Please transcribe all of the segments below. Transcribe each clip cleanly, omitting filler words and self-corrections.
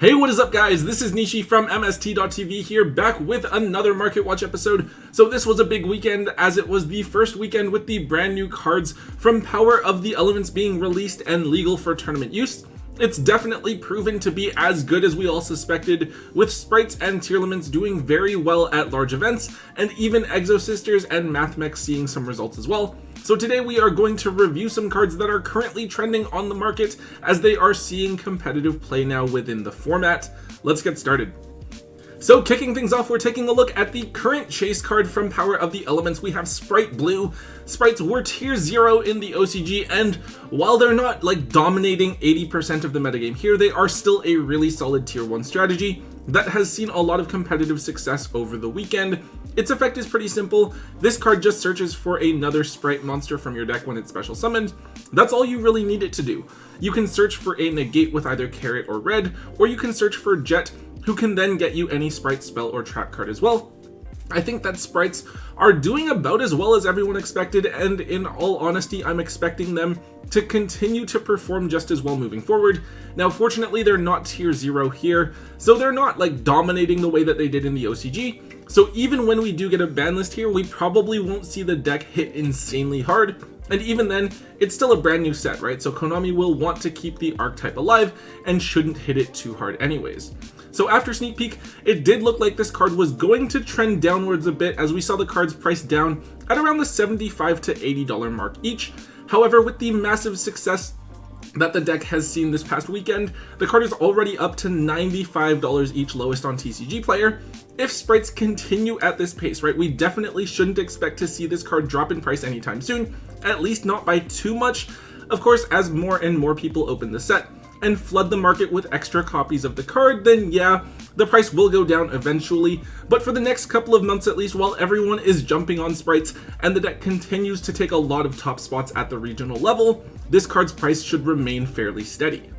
Hey, what is up guys? This is Nishi from MST.TV here, back with another Market Watch episode. So this was a big weekend, as it was the first weekend with the brand new cards from Power of the Elements being released and legal for tournament use. It's definitely proven to be as good as we all suspected, with sprites and Tearlaments doing very well at large events, and even Exo Sisters and Mathmech seeing some results as well. So today we are going to review some cards that are currently trending on the market, as they are seeing competitive play now within the format. Let's get started. So kicking things off, we're taking a look at the current chase card from Power of the Elements. We have Sprite Blue. Sprites were tier 0 in the OCG, and while they're not like dominating 80% of the metagame here, they are still a really solid tier 1 strategy that has seen a lot of competitive success over the weekend. Its effect is pretty simple. This card just searches for another sprite monster from your deck when it's special summoned. That's all you really need it to do. You can search for a negate with either carrot or red, or you can search for Jet, who can then get you any sprite, spell, or trap card as well. I think that sprites are doing about as well as everyone expected, and in all honesty, I'm expecting them to continue to perform just as well moving forward. Now, fortunately, they're not tier 0 here, so they're not like dominating the way that they did in the OCG. So even when we do get a ban list here, we probably won't see the deck hit insanely hard. And even then, it's still a brand new set, right? So Konami will want to keep the archetype alive and shouldn't hit it too hard anyways. So after sneak peek, it did look like this card was going to trend downwards a bit, as we saw the cards priced down at around the $75 to $80 mark each. However, with the massive success that the deck has seen this past weekend, the card is already up to $95 each, lowest on TCG Player. If sprites continue at this pace, right, we definitely shouldn't expect to see this card drop in price anytime soon, at least not by too much. Of course, as more and more people open the set and flood the market with extra copies of the card, then yeah, the price will go down eventually. But for the next couple of months at least, while everyone is jumping on sprites and the deck continues to take a lot of top spots at the regional level, this card's price should remain fairly steady.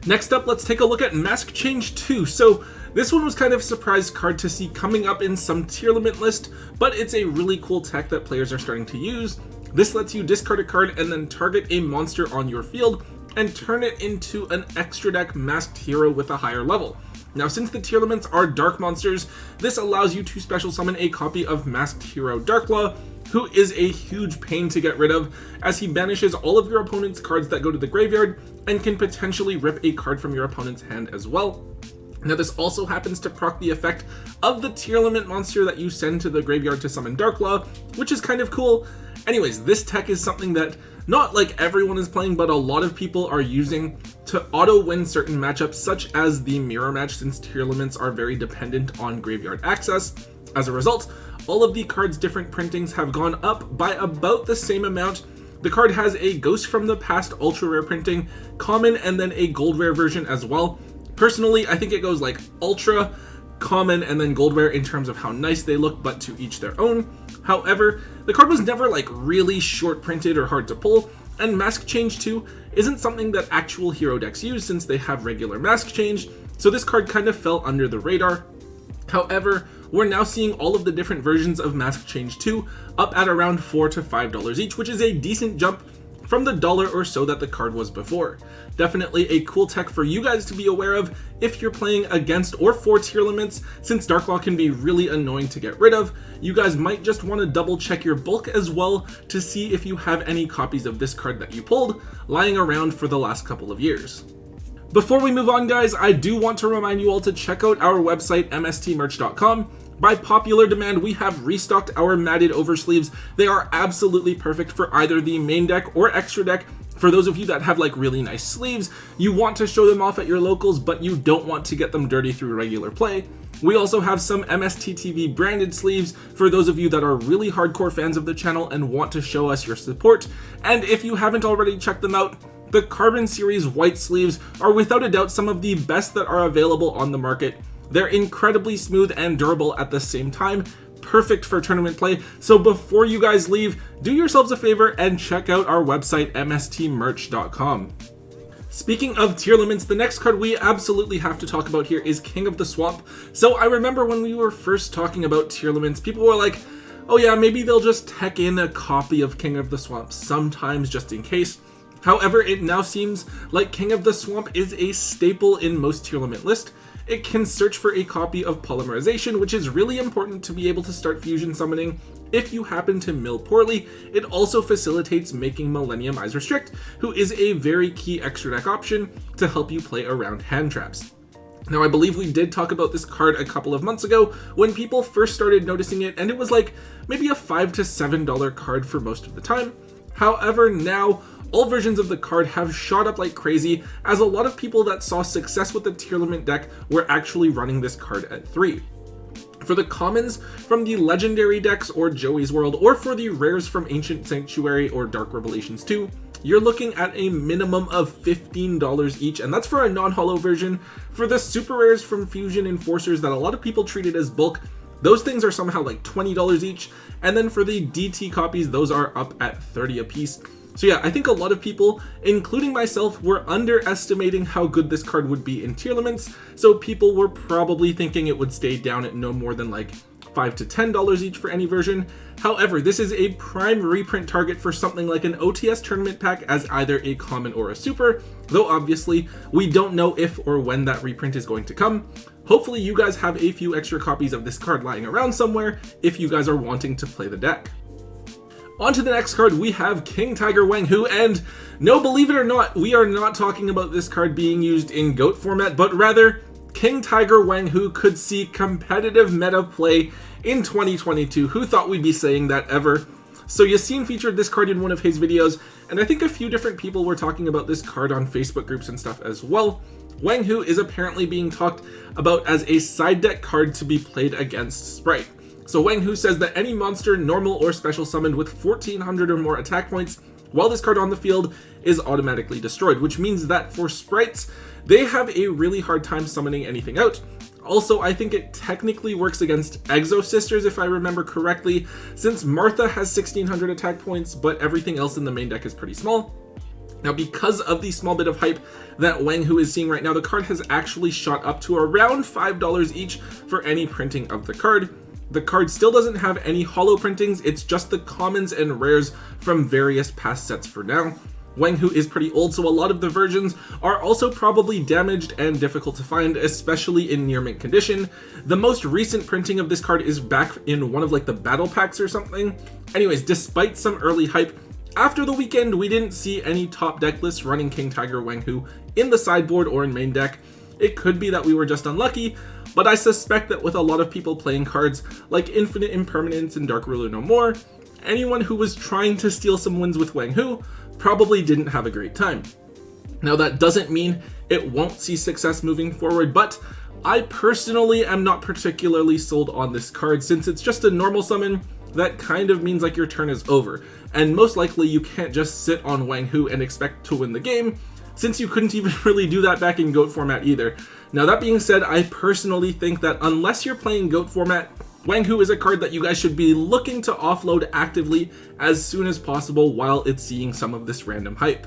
Next up, let's take a look at Mask Change 2. So this one was kind of a surprise card to see coming up in some Tearlament list, but it's a really cool tech that players are starting to use. This lets you discard a card and then target a monster on your field and turn it into an extra deck masked hero with a higher level. Now, since the Tearlaments are dark monsters, this allows you to special summon a copy of Masked Hero Darklaw, who is a huge pain to get rid of, as he banishes all of your opponent's cards that go to the graveyard and can potentially rip a card from your opponent's hand as well. Now, this also happens to proc the effect of the Tearlament monster that you send to the graveyard to summon Darklaw, which is kind of cool. Anyways, this tech is something that not like everyone is playing, but a lot of people are using to auto-win certain matchups, such as the mirror match, since Tearlaments are very dependent on graveyard access. As a result, all of the card's different printings have gone up by about the same amount. The card has a Ghost from the Past ultra rare printing, common, and then a gold rare version as well. Personally, I think it goes like ultra, common, and then gold rare in terms of how nice they look, but to each their own. However, the card was never like really short printed or hard to pull, and Mask Change 2 isn't something that actual hero decks use since they have regular Mask Change, so this card kind of fell under the radar. However, we're now seeing all of the different versions of Mask Change 2 up at around $4 to $5 each, which is a decent jump from the $1 or so that the card was before. Definitely a cool tech for you guys to be aware of if you're playing against or for Tearlaments, since Darklaw can be really annoying to get rid of. You guys might just want to double check your bulk as well to see if you have any copies of this card that you pulled lying around for the last couple of years. Before we move on, guys, I do want to remind you all to check out our website, MSTmerch.com. By popular demand, we have restocked our matted oversleeves. They are absolutely perfect for either the main deck or extra deck. For those of you that have like really nice sleeves, you want to show them off at your locals, but you don't want to get them dirty through regular play. We also have some MST.TV branded sleeves for those of you that are really hardcore fans of the channel and want to show us your support. And if you haven't already checked them out, the Carbon Series white sleeves are without a doubt some of the best that are available on the market. They're incredibly smooth and durable at the same time, perfect for tournament play. So before you guys leave, do yourselves a favor and check out our website, MSTmerch.com. Speaking of Tearlaments, the next card we absolutely have to talk about here is King of the Swamp. So I remember when we were first talking about Tearlaments, people were like, oh yeah, maybe they'll just tech in a copy of King of the Swamp sometimes just in case. However, it now seems like King of the Swamp is a staple in most tier limit lists. It can search for a copy of Polymerization, which is really important to be able to start fusion summoning if you happen to mill poorly. It also facilitates making Millennium Eyes Restrict, who is a very key extra deck option to help you play around hand traps. Now, I believe we did talk about this card a couple of months ago when people first started noticing it, and it was like maybe a $5 to $7 card for most of the time. However, now all versions of the card have shot up like crazy, as a lot of people that saw success with the tier limit deck were actually running this card at 3. For the commons from the legendary decks or Joey's World, or for the rares from Ancient Sanctuary or Dark Revelations 2, you're looking at a minimum of $15 each, and that's for a non-holo version. For the super rares from Fusion Enforcers that a lot of people treated as bulk, those things are somehow like $20 each, and then for the DT copies, those are up at $30 a piece. So yeah, I think a lot of people, including myself, were underestimating how good this card would be in tier limits, so people were probably thinking it would stay down at no more than like $5 to $10 each for any version. However, this is a prime reprint target for something like an OTS tournament pack as either a common or a super, though obviously we don't know if or when that reprint is going to come. Hopefully you guys have a few extra copies of this card lying around somewhere if you guys are wanting to play the deck. On to the next card, we have King Tiger Wang Hu, and no, believe it or not, we are not talking about this card being used in GOAT format, but rather King Tiger Wang Hu could see competitive meta play in 2022. Who thought we'd be saying that ever? So Yassine featured this card in one of his videos, and I think a few different people were talking about this card on Facebook groups and stuff as well. Wang Hu is apparently being talked about as a side deck card to be played against Sprite. So Wang Hu says that any monster, normal or special summoned with 1400 or more attack points while this card on the field is automatically destroyed, which means that for Sprites, they have a really hard time summoning anything out. Also, I think it technically works against Exo Sisters if I remember correctly, since Martha has 1600 attack points, but everything else in the main deck is pretty small. Now, because of the small bit of hype that Wang Hu is seeing right now, the card has actually shot up to around $5 each for any printing of the card. The card still doesn't have any holo printings, it's just the commons and rares from various past sets for now. Wang Hu is pretty old, so a lot of the versions are also probably damaged and difficult to find, especially in near mint condition. The most recent printing of this card is back in one of like the battle packs or something. Anyways, despite some early hype, after the weekend we didn't see any top deck lists running King Tiger Wang Hu in the sideboard or in main deck. It could be that we were just unlucky, but I suspect that with a lot of people playing cards like Infinite Impermanence and Dark Ruler No More, anyone who was trying to steal some wins with Wang Hu probably didn't have a great time. Now, that doesn't mean it won't see success moving forward, but I personally am not particularly sold on this card since it's just a normal summon. That kind of means like your turn is over, and most likely you can't just sit on Wang Hu and expect to win the game, since you couldn't even really do that back in GOAT format either. Now, that being said, I personally think that unless you're playing GOAT format, Wang Hu is a card that you guys should be looking to offload actively as soon as possible while it's seeing some of this random hype.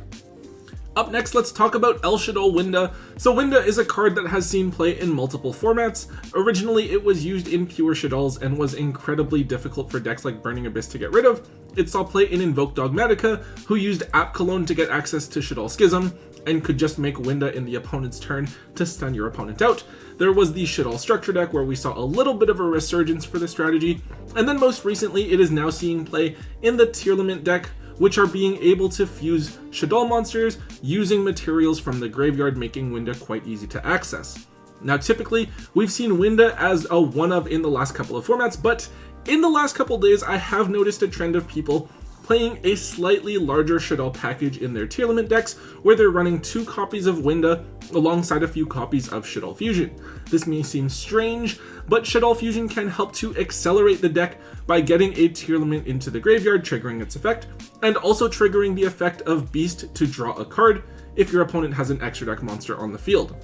Up next, let's talk about Shaddoll Winda. So Winda is a card that has seen play in multiple formats. Originally, it was used in pure Shaddolls and was incredibly difficult for decks like Burning Abyss to get rid of. It saw play in Invoke Dogmatica, who used App Cologne to get access to Shaddoll Schism, and could just make Winda in the opponent's turn to stun your opponent out. There was the Shaddoll Structure deck where we saw a little bit of a resurgence for this strategy, and then most recently it is now seeing play in the Tier Limit deck, which are being able to fuse Shaddoll monsters using materials from the graveyard, making Winda quite easy to access. Now, typically, we've seen Winda as a one-of in the last couple of formats, but in the last couple days, I have noticed a trend of people playing a slightly larger Shaddoll package in their Tier Limit decks, where they're running 2 copies of Winda alongside a few copies of Shaddoll Fusion. This may seem strange, but Shaddoll Fusion can help to accelerate the deck by getting a Tier Limit into the graveyard, triggering its effect, and also triggering the effect of Beast to draw a card if your opponent has an extra deck monster on the field.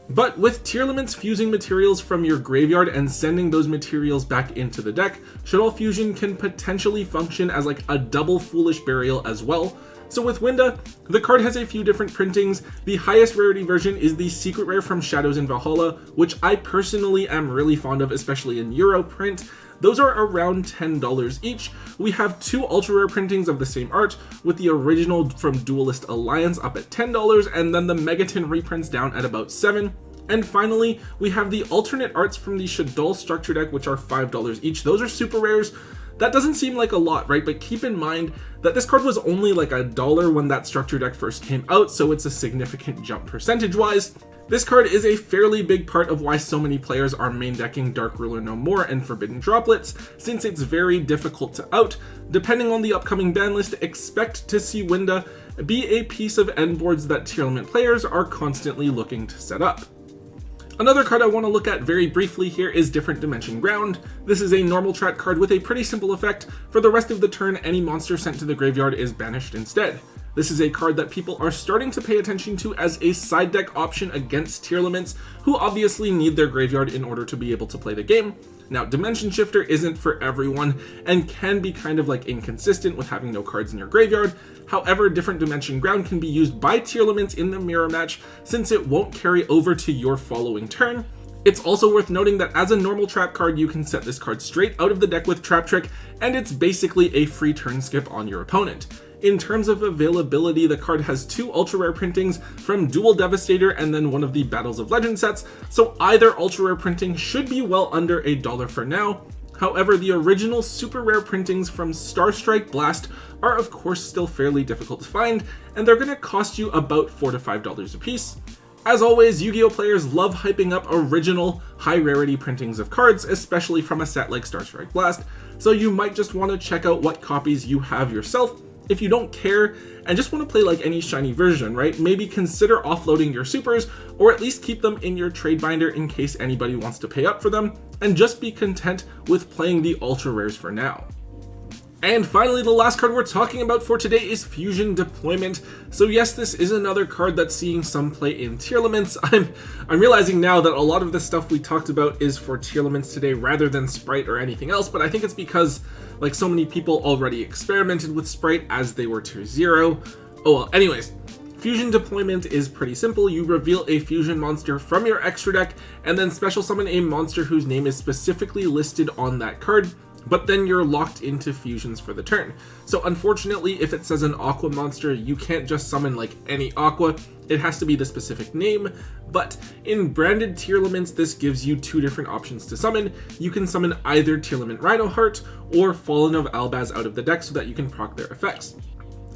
But with Tier Limits fusing materials from your graveyard and sending those materials back into the deck, Shaddoll Fusion can potentially function as like a double Foolish Burial as well. So with Winda, the card has a few different printings. The highest rarity version is the secret rare from Shadows in Valhalla, which I personally am really fond of, especially in Euro print. those are around $10 each. We have 2 ultra rare printings of the same art, with the original from Duelist Alliance up at $10, and then the Megaton reprints down at about $7. And finally, we have the alternate arts from the Shaddoll structure deck, which are $5 each. Those are super rares. That doesn't seem like a lot, right? But keep in mind that this card was only like $1 when that structure deck first came out, so it's a significant jump percentage-wise. This card is a fairly big part of why so many players are main decking Dark Ruler No More and Forbidden Droplets, since it's very difficult to out. Depending on the upcoming ban list, expect to see Winda be a piece of end boards that tier limit players are constantly looking to set up. Another card I want to look at very briefly here is Different Dimension Ground. This is a normal strat card with a pretty simple effect. For the rest of the turn, any monster sent to the graveyard is banished instead. This is a card that people are starting to pay attention to as a side deck option against tier limits, who obviously need their graveyard in order to be able to play the game. Now, Dimension Shifter isn't for everyone and can be kind of like inconsistent with having no cards in your graveyard. However, Different Dimension Ground can be used by tier limits in the mirror match since it won't carry over to your following turn. It's also worth noting that as a normal trap card, you can set this card straight out of the deck with Trap Trick, and it's basically a free turn skip on your opponent. In terms of availability, the card has 2 ultra rare printings from Dual Devastator and then one of the Battles of Legend sets, so either ultra rare printing should be well under $1 for now. However, the original super rare printings from Starstrike Blast are of course still fairly difficult to find, and they're going to cost you about $4 to $5 a piece. As always, Yu-Gi-Oh players love hyping up original, high rarity printings of cards, especially from a set like Starstrike Blast, so you might just want to check out what copies you have yourself. If you don't care and just want to play like any shiny version, right? Maybe consider offloading your supers, or at least keep them in your trade binder in case anybody wants to pay up for them, and just be content with playing the ultra rares for now. And finally, the last card we're talking about for today is Fusion Deployment. So yes, this is another card that's seeing some play in tier limits. I'm realizing now that a lot of the stuff we talked about is for tier limits today rather than Sprite or anything else, but I think it's because like so many people already experimented with Sprite as they were tier 0. Oh well, anyways. Fusion Deployment is pretty simple. You reveal a fusion monster from your extra deck and then special summon a monster whose name is specifically listed on that card, but then you're locked into fusions for the turn. So unfortunately, if it says an aqua monster, you can't just summon like any aqua. It has to be the specific name, but in branded tier limits, this gives you 2 different options to summon. You can summon either tier limit Rhinoheart or Fallen of Albaz out of the deck so that you can proc their effects.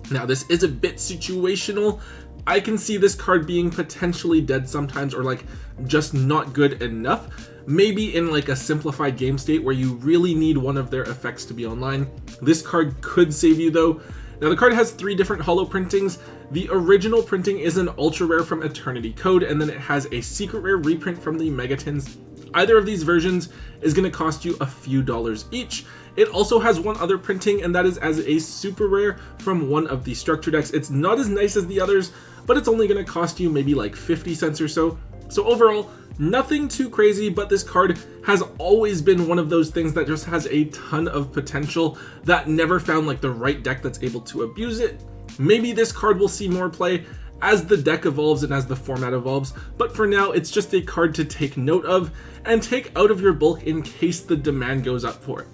Now, this is a bit situational. I can see this card being potentially dead sometimes, or like just not good enough. Maybe in like a simplified game state where you really need one of their effects to be online. This card could save you though. Now the card has 3 different holo printings. The original printing is an ultra rare from Eternity Code, and then it has a secret rare reprint from the Megatons. Either of these versions is going to cost you a few dollars each. It also has one other printing, and that is as a super rare from one of the structure decks. It's not as nice as the others, but it's only going to cost you maybe like 50 cents or so. So overall, nothing too crazy, but this card has always been one of those things that just has a ton of potential that never found like the right deck that's able to abuse it. Maybe this card will see more play as the deck evolves and as the format evolves, but for now it's just a card to take note of and take out of your bulk in case the demand goes up for it.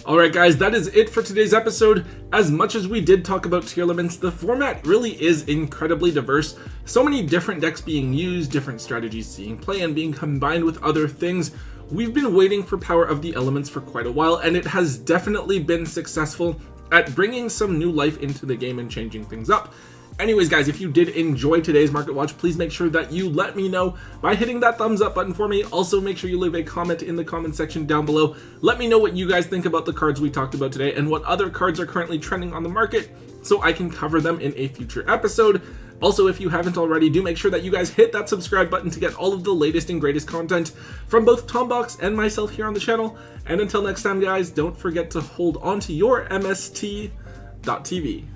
Alright guys, that is it for today's episode. As much as we did talk about tier limits, the format really is incredibly diverse. So many different decks being used, different strategies seeing play and being combined with other things. We've been waiting for Power of the Elements for quite a while, and it has definitely been successful at bringing some new life into the game and changing things up. Anyways guys, if you did enjoy today's Market Watch, please make sure that you let me know by hitting that thumbs up button for me. Also make sure you leave a comment in the comment section down below. Let me know what you guys think about the cards we talked about today and what other cards are currently trending on the market so I can cover them in a future episode. Also, if you haven't already, do make sure that you guys hit that subscribe button to get all of the latest and greatest content from both Tombox and myself here on the channel. And until next time guys, don't forget to hold on to your MST.TV.